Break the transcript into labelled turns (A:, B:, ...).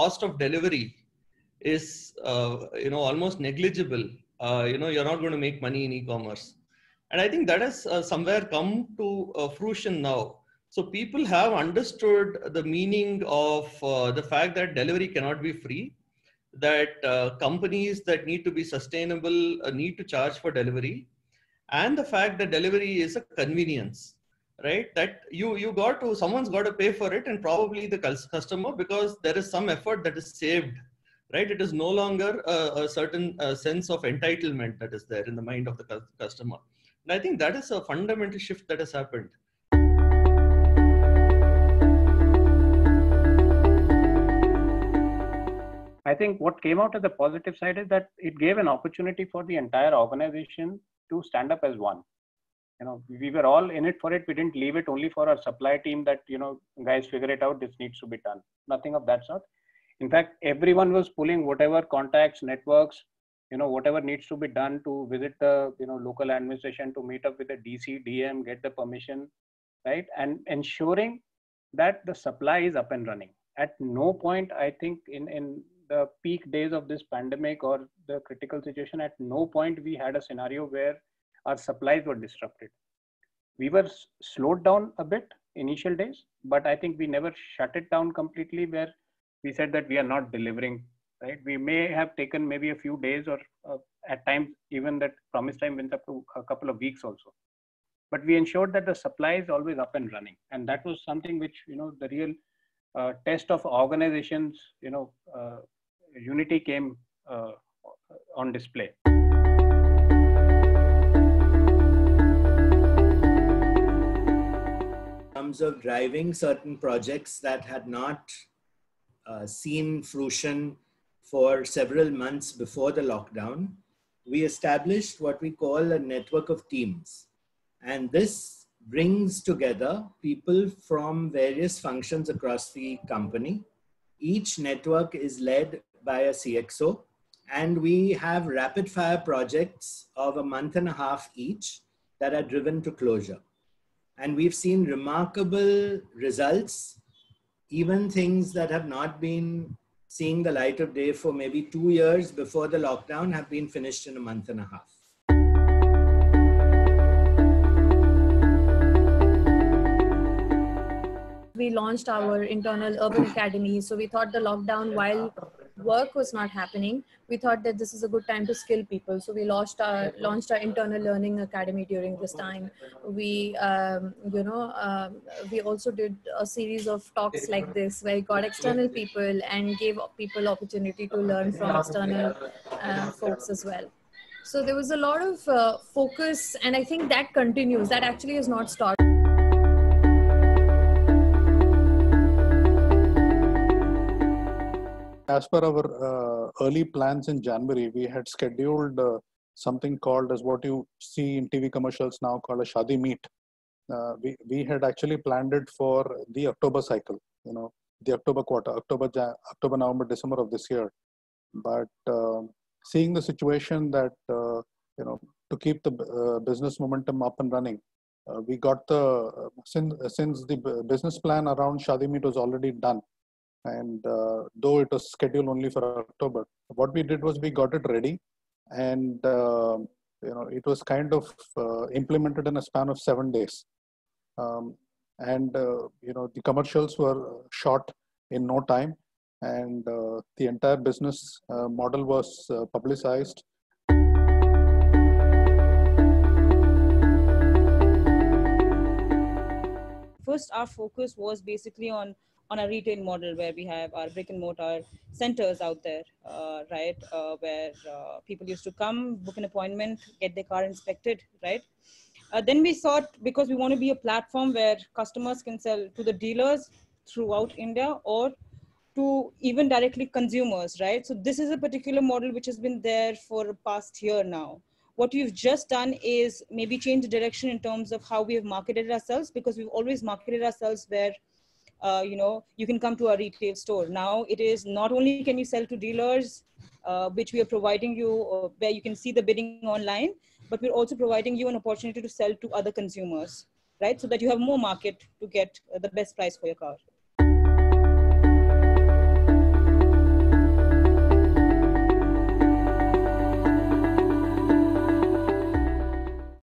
A: cost of delivery is almost negligible, you're not going to make money in e-commerce. And I think that has somewhere come to fruition now. So people have understood the meaning of the fact that delivery cannot be free, that companies that need to be sustainable need to charge for delivery, and the fact that delivery is a convenience, right? That someone's got to pay for it, and probably the customer, because there is some effort that is saved, right? It is no longer a certain sense of entitlement that is there in the mind of the customer. And I think that is a fundamental shift that has happened.
B: I think what came out as the positive side is that it gave an opportunity for the entire organization to stand up as one. We were all in it for it. We didn't leave it only for our supply team that, guys, figure it out, this needs to be done. Nothing of that sort. In fact, everyone was pulling whatever contacts, networks, whatever needs to be done to visit the, local administration, to meet up with the DC, DM, get the permission, right? And ensuring that the supply is up and running. At no point, I think in the peak days of this pandemic or the critical situation, at no point we had a scenario where our supplies were disrupted. We were slowed down a bit initial days, but I think we never shut it down completely where we said that we are not delivering, right? We may have taken maybe a few days or at times even that promise time went up to a couple of weeks also. But we ensured that the supply is always up and running. And that was something which, the real test of organizations, unity came on display.
C: In terms of driving certain projects that had not seen fruition for several months before the lockdown, we established what we call a network of teams. And this brings together people from various functions across the company. Each network is led by a CXO, and we have rapid fire projects of a month and a half each that are driven to closure. And we've seen remarkable results, even things that have not been seeing the light of day for maybe 2 years before the lockdown have been finished in a month and a half.
D: We launched our internal urban academy. So we thought the lockdown, while work was not happening, we thought that this is a good time to skill people. So we launched our internal learning academy during this time. We, we also did a series of talks like this, where we got external people and gave people opportunity to learn from external folks as well. So there was a lot of focus, and I think that continues. That actually has not stopped.
E: As per our early plans in January, we had scheduled something called as what you see in TV commercials now called a Shadi Meet. We had actually planned it for the October cycle, the October quarter, October, November, December of this year. But seeing the situation that, to keep the business momentum up and running, we got since the business plan around Shadi Meet was already done. And though it was scheduled only for October, what we did was we got it ready, and it was kind of implemented in a span of 7 days. The commercials were shot in no time, and the entire business model was publicized.
F: First, our focus was basically on a retail model where we have our brick and mortar centers out there, right? Where people used to come, book an appointment, get their car inspected, right? Then we thought, because we want to be a platform where customers can sell to the dealers throughout India or to even directly consumers, right? So this is a particular model which has been there for the past year now. What we've just done is maybe change the direction in terms of how we have marketed ourselves, because we've always marketed ourselves where you can come to our retail store. Now it is not only can you sell to dealers, which we are providing you, where you can see the bidding online, but we're also providing you an opportunity to sell to other consumers, right? So that you have more market to get the best price for your car.